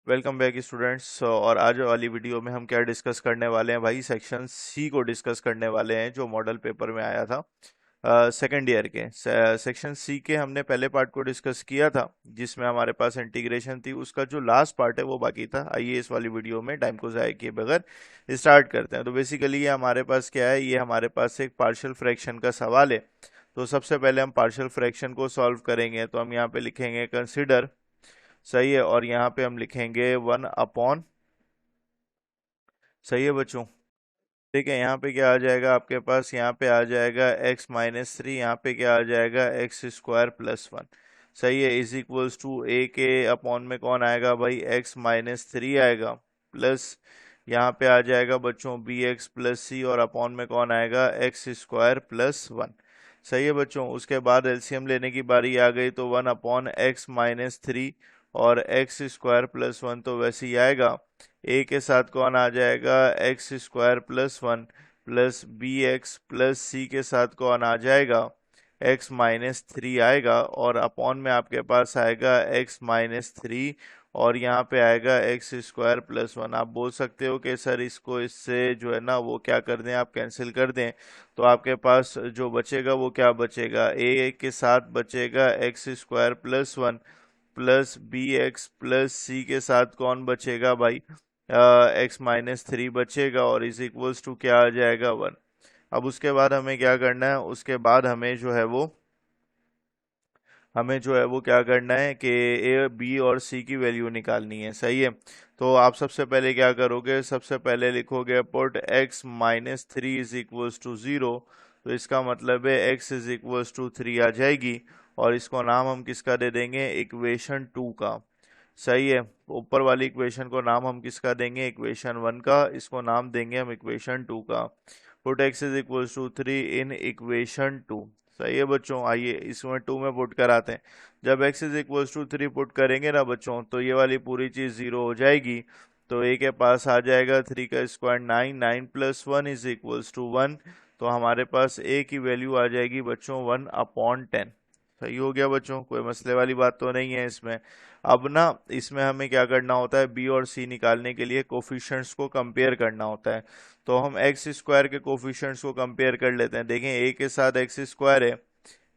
Welcome back students. और आज वाली वीडियो में हम क्या डिस्कस करने वाले हैं भाई, सेक्शन सी को डिस्कस करने वाले हैं जो मॉडल पेपर में आया था सेकेंड ईयर के। सेक्शन सी के हमने पहले पार्ट को डिस्कस किया था जिसमें हमारे पास इंटीग्रेशन थी। उसका जो लास्ट पार्ट है वो बाकी था। आइए इस वाली वीडियो में टाइम को ज़ाया किए बगैर स्टार्ट करते हैं। तो बेसिकली ये हमारे पास क्या है, ये हमारे पास एक पार्शियल फ्रैक्शन का सवाल है। तो सबसे पहले हम पार्शियल फ्रैक्शन को सॉल्व करेंगे। तो हम यहाँ पे लिखेंगे कंसिडर, सही है, और यहाँ पे हम लिखेंगे 1 अपॉन, सही है बच्चों। ठीक है, यहाँ पे क्या आ जाएगा आपके पास, यहाँ पे आ जाएगा x-3, यहाँ पे क्या आ जाएगा x² + 1, सही है, इज इक्वल्स टू a के अपॉन में कौन आएगा भाई, x-3 आएगा, प्लस यहाँ पे आ जाएगा बच्चों bx + c, और अपॉन में कौन आएगा x² + 1, सही है बच्चों। उसके बाद एलसीएम लेने की बारी आ गई, तो 1/x-3 और x² + 1 तो वैसे ही आएगा। ए के साथ कौन आ जाएगा, x² + 1, प्लस bx + c के साथ कौन आ जाएगा, x-3 आएगा, और अपॉन में आपके पास आएगा x-3, और यहाँ पे आएगा x² + 1। आप बोल सकते हो कि सर इसको इससे जो है ना वो क्या कर दें, आप कैंसिल कर दें। तो आपके पास जो बचेगा वो क्या बचेगा, a के साथ बचेगा x² + 1, प्लस bx + c के साथ कौन बचेगा भाई, x-3 बचेगा, और इज इक्वल्स टू क्या आ जाएगा 1। अब उसके बाद हमें क्या करना है, उसके बाद हमें जो है वो क्या करना है कि ए बी और सी की वैल्यू निकालनी है, सही है। तो आप सबसे पहले क्या करोगे, सबसे पहले लिखोगे put x-3 is equals to 0। तो इसका मतलब है x = 3 आ जाएगी, और इसको नाम हम किसका दे देंगे, इक्वेशन 2 का, सही है। ऊपर वाली इक्वेशन को नाम हम किसका देंगे, इक्वेशन 1 का, इसको नाम देंगे हम इक्वेशन 2 का। पुट x = 3 इन इक्वेशन 2, सही है बच्चों। आइए इसमें 2 में पुट कराते हैं। जब x = 3 पुट करेंगे ना बच्चों, तो ये वाली पूरी चीज 0 हो जाएगी। तो a के पास आ जाएगा 3 का स्क्वायर 9, 9 + 1 इज इक्वल्स टू 1। तो हमारे पास a की वैल्यू आ जाएगी बच्चों 1/10। सही हो गया बच्चों, कोई मसले वाली बात तो नहीं है इसमें। अब ना इसमें हमें क्या करना होता है, बी और सी निकालने के लिए कोफिशिएंट्स को कंपेयर करना होता है। तो हम x² के कोफिशिएंट्स को कंपेयर कर लेते हैं। देखें a के साथ x² है,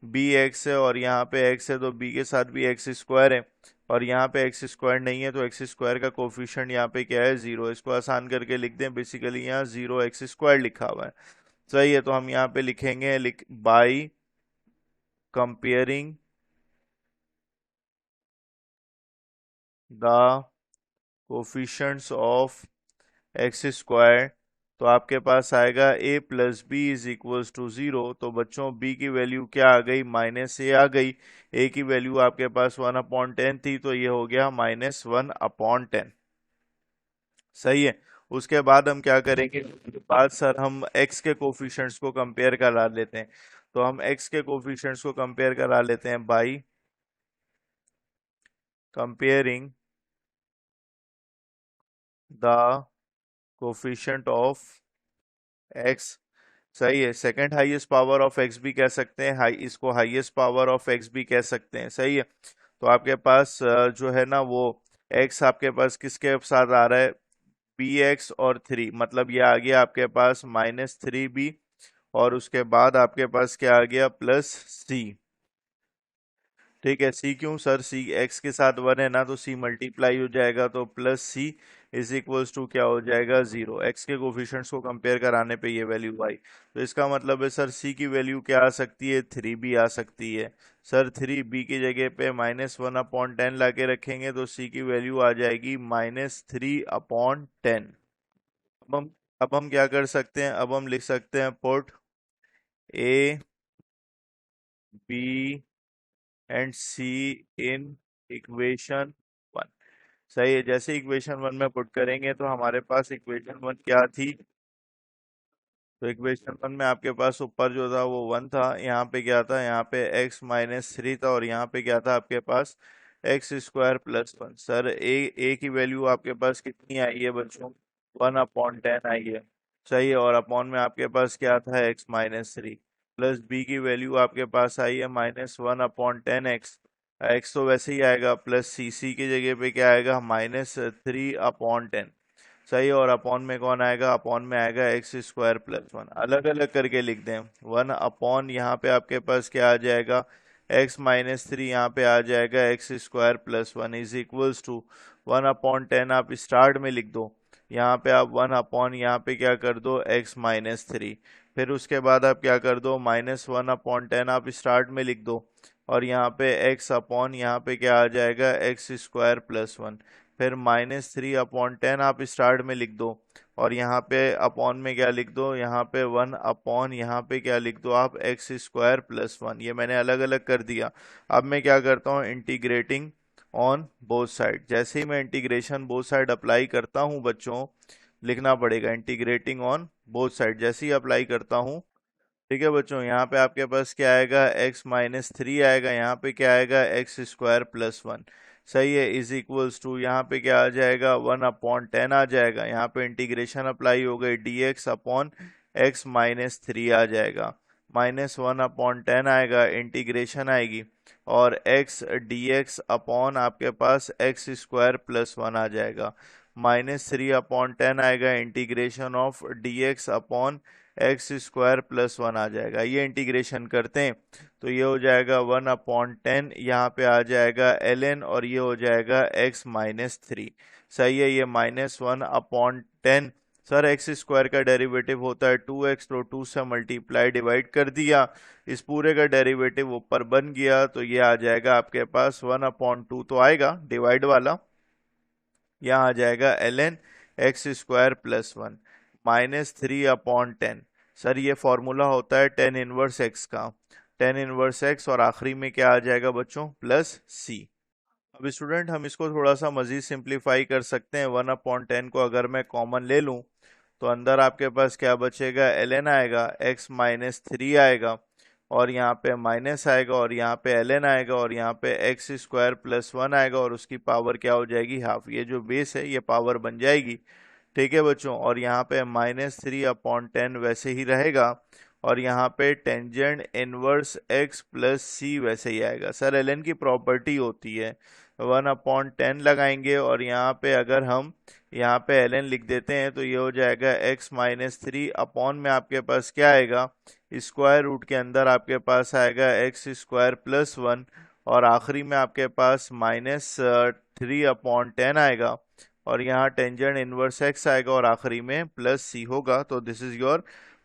b x है, और यहाँ पे x है, तो b के साथ भी x² है, और यहाँ पे x² नहीं है, तो x² का कोफिशिएंट यहाँ पे क्या है, 0। इसको आसान करके लिख दें, बेसिकली यहाँ 0x² लिखा हुआ है, सही है। तो हम यहाँ पे लिखेंगे by comparing the coefficients of x²। तो आपके पास आएगा a + b is equals to 0। तो बच्चों b की वैल्यू क्या आ गई, -a आ गई। a की वैल्यू आपके पास 1/10 थी, तो ये हो गया -1/10, सही है। उसके बाद हम क्या करेंगे, उसके बाद सर हम x के कोफिशिएंट्स को कंपेयर करा लेते हैं। तो हम x के कोफिशिएंट्स को कंपेयर करा लेते हैं by comparing the coefficient of x, सही है। Second highest power of x भी कह सकते हैं, हाई इसको हाईएस्ट पावर ऑफ एक्स भी कह सकते हैं, सही है। तो आपके पास जो है ना वो एक्स आपके पास किसके साथ आ रहा है, bx और 3, मतलब ये आ गया आपके पास -3b, और उसके बाद आपके पास क्या आ गया, +c। ठीक है, सी क्यों सर, सी एक्स के साथ 1 है ना, तो सी मल्टीप्लाई हो जाएगा, तो +c इज इक्वल्स टू क्या हो जाएगा, 0। एक्स के कोफिशिएंट्स को कंपेयर कराने पे ये वैल्यू आई। तो इसका मतलब है सर सी की वैल्यू क्या आ सकती है, 3b आ सकती है। सर 3b की जगह पे -1/10 ला के रखेंगे, तो सी की वैल्यू आ जाएगी -3/10। अब हम अब हम क्या कर सकते हैं, अब हम लिख सकते हैं put A B and C in equation 1, सही है। जैसे इक्वेशन 1 में पुट करेंगे, तो हमारे पास इक्वेशन 1 क्या थी, तो इक्वेशन 1 में आपके पास ऊपर जो था वो 1 था, यहाँ पे क्या था, यहाँ पे x-3 था, और यहाँ पे क्या था आपके पास x² + 1। सर ए की वैल्यू आपके पास कितनी आई है बच्चों, 1/10 आई है, सही है। और अपॉन में आपके पास क्या था, x-3, प्लस बी की वैल्यू आपके पास आई है -1/10x, एक्स तो वैसे ही आएगा प्लस सी की जगह पे क्या आएगा -3/10। सही। और अपॉन में कौन आएगा, अपॉन में आएगा x² + 1। अलग अलग करके लिख दें। 1/, यहाँ पे आपके पास क्या आ जाएगा x-3, यहाँ पे आ जाएगा x² + 1 इज इक्वल्स टू 1/10। आप स्टार्ट में लिख दो, यहाँ पे आप 1/, यहाँ पे क्या कर दो x-3। फिर उसके बाद आप क्या कर दो -1/10 आप स्टार्ट में लिख दो, और यहाँ पे x/, यहाँ पे क्या आ जाएगा x² + 1। फिर -3/10 आप स्टार्ट में लिख दो, और यहाँ पे अपॉन में क्या लिख दो, यहाँ पे 1/, यहाँ पे क्या लिख दो आप x² + 1। ये मैंने अलग अलग कर दिया। अब मैं क्या करता हूँ, इंटीग्रेटिंग ऑन बोथ साइड। जैसे ही मैं इंटीग्रेशन बोथ साइड अप्लाई करता हूँ बच्चों, लिखना पड़ेगा इंटीग्रेटिंग ऑन बोथ साइड। जैसे ही अप्लाई करता हूँ, ठीक है बच्चों, यहाँ पे आपके पास क्या आएगा x-3 आएगा, यहाँ पे क्या आएगा x² + 1। सही है। इज इक्वल्स टू, यहाँ पे क्या आ जाएगा 1/10 आ जाएगा। यहाँ पे इंटीग्रेशन अप्लाई हो गई, dx/x-3 आ जाएगा। -1/10 आएगा, इंटीग्रेशन आएगी, और x dx अपॉन आपके पास x² + 1 आ जाएगा। -3/10 आएगा, integration of dx upon x² + 1 आ जाएगा। ये इंटीग्रेशन करते हैं तो ये हो जाएगा 1/10, यहाँ पे आ जाएगा ln, और ये हो जाएगा x-3। सही है। ये -1/10, सर x² का डेरिवेटिव होता है 2x, तो 2 से मल्टीप्लाई डिवाइड कर दिया, इस पूरे का डेरिवेटिव ऊपर बन गया, तो ये आ जाएगा आपके पास 1/2 तो आएगा डिवाइड वाला, यहाँ आ जाएगा ln x² + 1 -3/10। सर ये फॉर्मूला होता है tan−1x का, tan−1x, और आखिरी में क्या आ जाएगा बच्चों +c। अब स्टूडेंट हम इसको थोड़ा सा मजीद सिंप्लीफाई कर सकते हैं। 1/10 को अगर मैं कॉमन ले लूं तो अंदर आपके पास क्या बचेगा, ln आएगा, x-3 आएगा, और यहाँ पे माइनस आएगा, और यहाँ पे ln आएगा, और यहाँ पे x² + 1 आएगा, और उसकी पावर क्या हो जाएगी हाफ। ये जो बेस है ये पावर बन जाएगी। ठीक है बच्चों, और यहाँ पे -3/10 वैसे ही रहेगा, और यहाँ पे टेंजेंट इनवर्स x + c वैसे ही आएगा। सर ln की प्रॉपर्टी होती है 1/10 लगाएंगे, और यहाँ पे अगर हम यहाँ पे ln लिख देते हैं तो ये हो जाएगा x-3 अपॉन में आपके पास क्या आएगा, स्क्वायर रूट के अंदर आपके पास आएगा x² + 1, और आखिरी में आपके पास -3/10 आएगा, और यहाँ टेंजेंट इनवर्स x आएगा, और आखिरी में +c होगा। तो this is your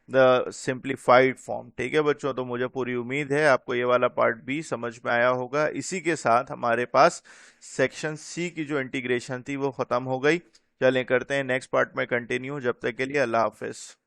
the simplified form. ठीक है बच्चों, तो मुझे पूरी उम्मीद है आपको ये वाला पार्ट भी समझ में आया होगा। इसी के साथ हमारे पास सेक्शन सी की जो इंटीग्रेशन थी वो ख़त्म हो गई। चलें करते हैं नेक्स्ट पार्ट में कंटिन्यू। जब तक के लिए अल्लाह हाफिज़।